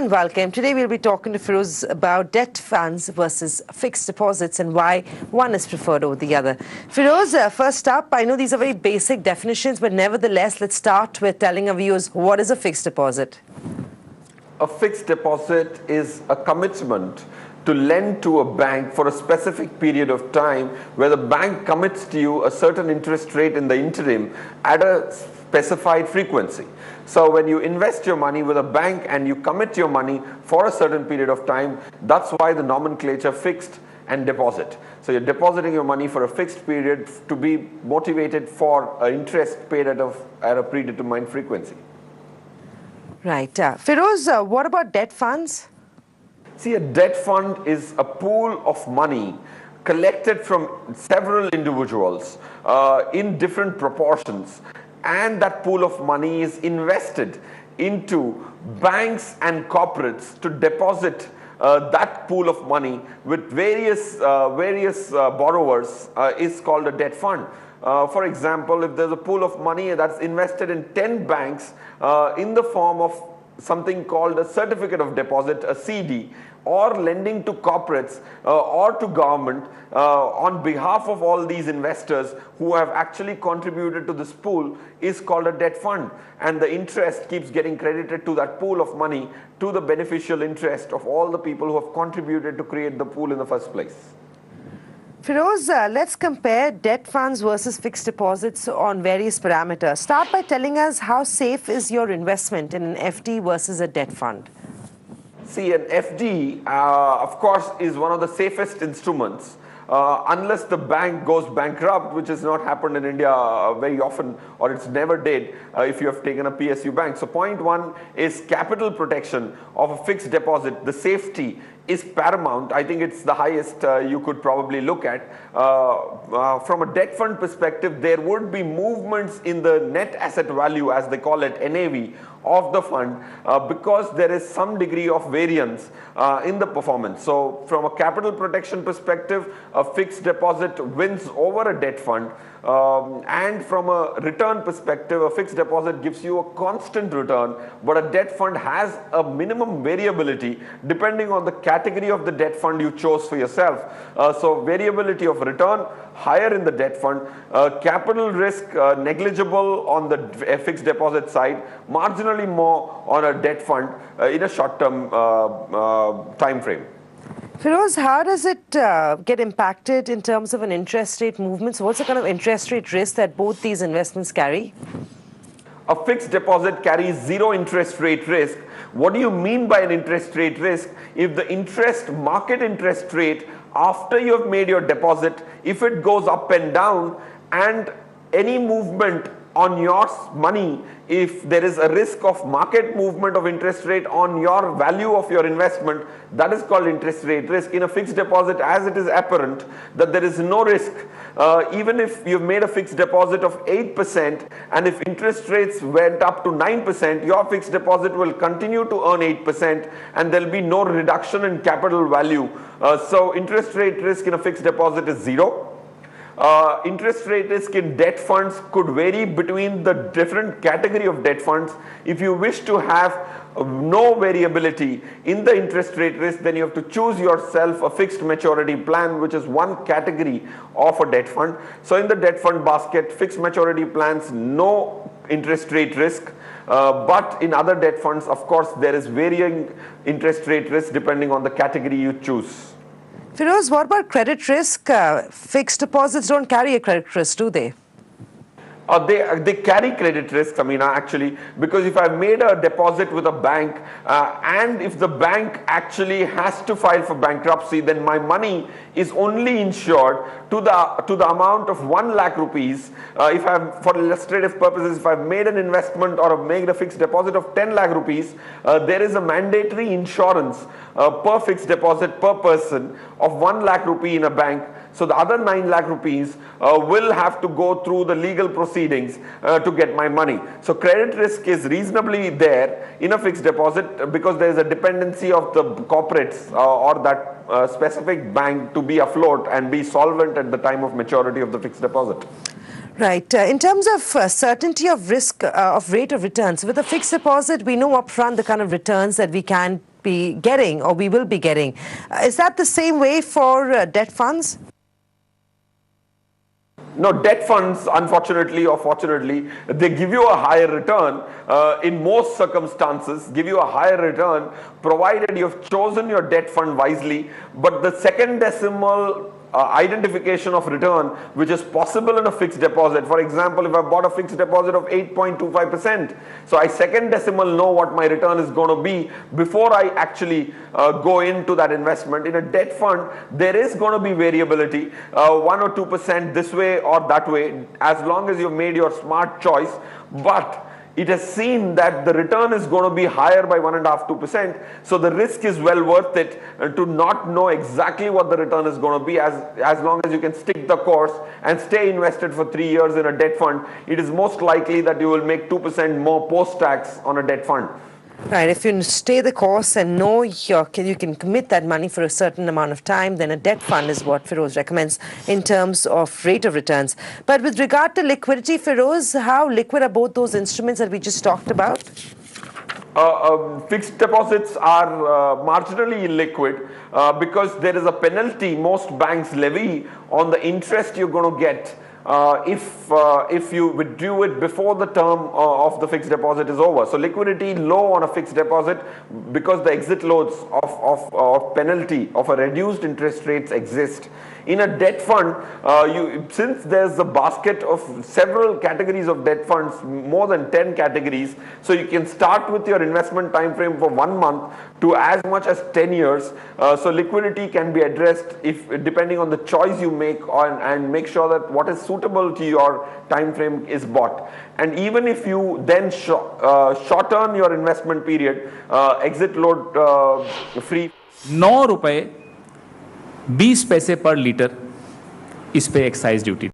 and welcome. Today we'll be talking to Feroz about debt funds versus fixed deposits and why one is preferred over the other. Feroz, first up, I know these are very basic definitions, but nevertheless, let's start with telling our viewers what is a fixed deposit. A fixed deposit is a commitment to lend to a bank for a specific period of time where the bank commits to you a certain interest rate in the interim at a specified frequency. So when you invest your money with a bank and you commit your money for a certain period of time, that's why the nomenclature fixed and deposit. So you're depositing your money for a fixed period to be motivated for an interest paid at a predetermined frequency. Right. Feroz, what about debt funds? See, a debt fund is a pool of money collected from several individuals in different proportions, and that pool of money is invested into banks and corporates to deposit that pool of money with various borrowers is called a debt fund. For example, if there's a pool of money that's invested in 10 banks in the form of something called a certificate of deposit, a CD, or lending to corporates or to government on behalf of all these investors who have actually contributed to this pool is called a debt fund, and the interest keeps getting credited to that pool of money to the beneficial interest of all the people who have contributed to create the pool in the first place. Feroz, let's compare debt funds versus fixed deposits on various parameters. Start by telling us how safe is your investment in an FD versus a debt fund. See, an FD, of course, is one of the safest instruments unless the bank goes bankrupt, which has not happened in India very often, or it's never did if you have taken a PSU bank. So point one is capital protection of a fixed deposit. The safety is paramount. I think it's the highest you could probably look at. From a debt fund perspective, there would be movements in the net asset value, as they call it, NAV, of the fund because there is some degree of variance in the performance. So from a capital protection perspective, a fixed deposit wins over a debt fund. And from a return perspective, a fixed deposit gives you a constant return, but a debt fund has a minimum variability depending on the category of the debt fund you chose for yourself. So variability of return higher in the debt fund, capital risk negligible on the fixed deposit side, marginally more on a debt fund in a short-term time frame. Feroz, how does it get impacted in terms of an interest rate movement? So what's the kind of interest rate risk that both these investments carry? A fixed deposit carries zero interest rate risk. What do you mean by an interest rate risk? If the market interest rate after you have made your deposit, if it goes up and down, and any movement on your money, if there is a risk of market movement of interest rate on your value of your investment, that is called interest rate risk. In a fixed deposit, as it is apparent that there is no risk, even if you've made a fixed deposit of 8% and if interest rates went up to 9%, your fixed deposit will continue to earn 8% and there will be no reduction in capital value. So interest rate risk in a fixed deposit is zero. Interest rate risk in debt funds could vary between the different category of debt funds. If you wish to have no variability in the interest rate risk, then you have to choose yourself a fixed maturity plan, which is one category of a debt fund. So in the debt fund basket, fixed maturity plans, no interest rate risk. But in other debt funds, of course, there is varying interest rate risk depending on the category you choose. Feroz, what about credit risk? Fixed deposits don't carry a credit risk, do they? They carry credit risks, Amina, actually, because if I've made a deposit with a bank and if the bank actually has to file for bankruptcy, then my money is only insured to the amount of 1 lakh rupees. If I've, for illustrative purposes, if I've made an investment or I've made a fixed deposit of 10 lakh rupees, there is a mandatory insurance per fixed deposit per person of 1 lakh rupee in a bank. So the other 9 lakh rupees will have to go through the legal proceedings to get my money. So credit risk is reasonably there in a fixed deposit because there is a dependency of the corporates or that specific bank to be afloat and be solvent at the time of maturity of the fixed deposit. Right. In terms of certainty of risk of rate of returns, with a fixed deposit, we know upfront the kind of returns that we can be getting, or we will be getting. Is that the same way for debt funds? No, debt funds, unfortunately or fortunately, they give you a higher return in most circumstances, give you a higher return provided you've chosen your debt fund wisely. But the second decimal identification of return which is possible in a fixed deposit, for example, if I bought a fixed deposit of 8.25%, so I second decimal know what my return is going to be before I actually go into that investment. In a debt fund, there is going to be variability, 1 or 2% this way or that way, as long as you've made your smart choice. But it has seen that the return is going to be higher by 1.5–2%. So the risk is well worth it to not know exactly what the return is going to be. As long as you can stick the course and stay invested for 3 years in a debt fund, it is most likely that you will make 2% more post-tax on a debt fund. Right. If you stay the course and know you can commit that money for a certain amount of time, then a debt fund is what Feroz recommends in terms of rate of returns. But with regard to liquidity, Feroz, how liquid are both those instruments that we just talked about? Fixed deposits are marginally illiquid because there is a penalty most banks levy on the interest you're going to get if you withdrew it before the term of the fixed deposit is over. So liquidity low on a fixed deposit because the exit loads of penalty of a reduced interest rates exist. In a debt fund, since there's a basket of several categories of debt funds, more than 10 categories, so you can start with your investment time frame for 1 month to as much as 10 years. So liquidity can be addressed depending on the choice you make and make sure that what is suitable to your time frame is bought. And even if you then shorten your investment period, exit load free. 9 रुपए 20 पैसे पर litre इस पे excise duty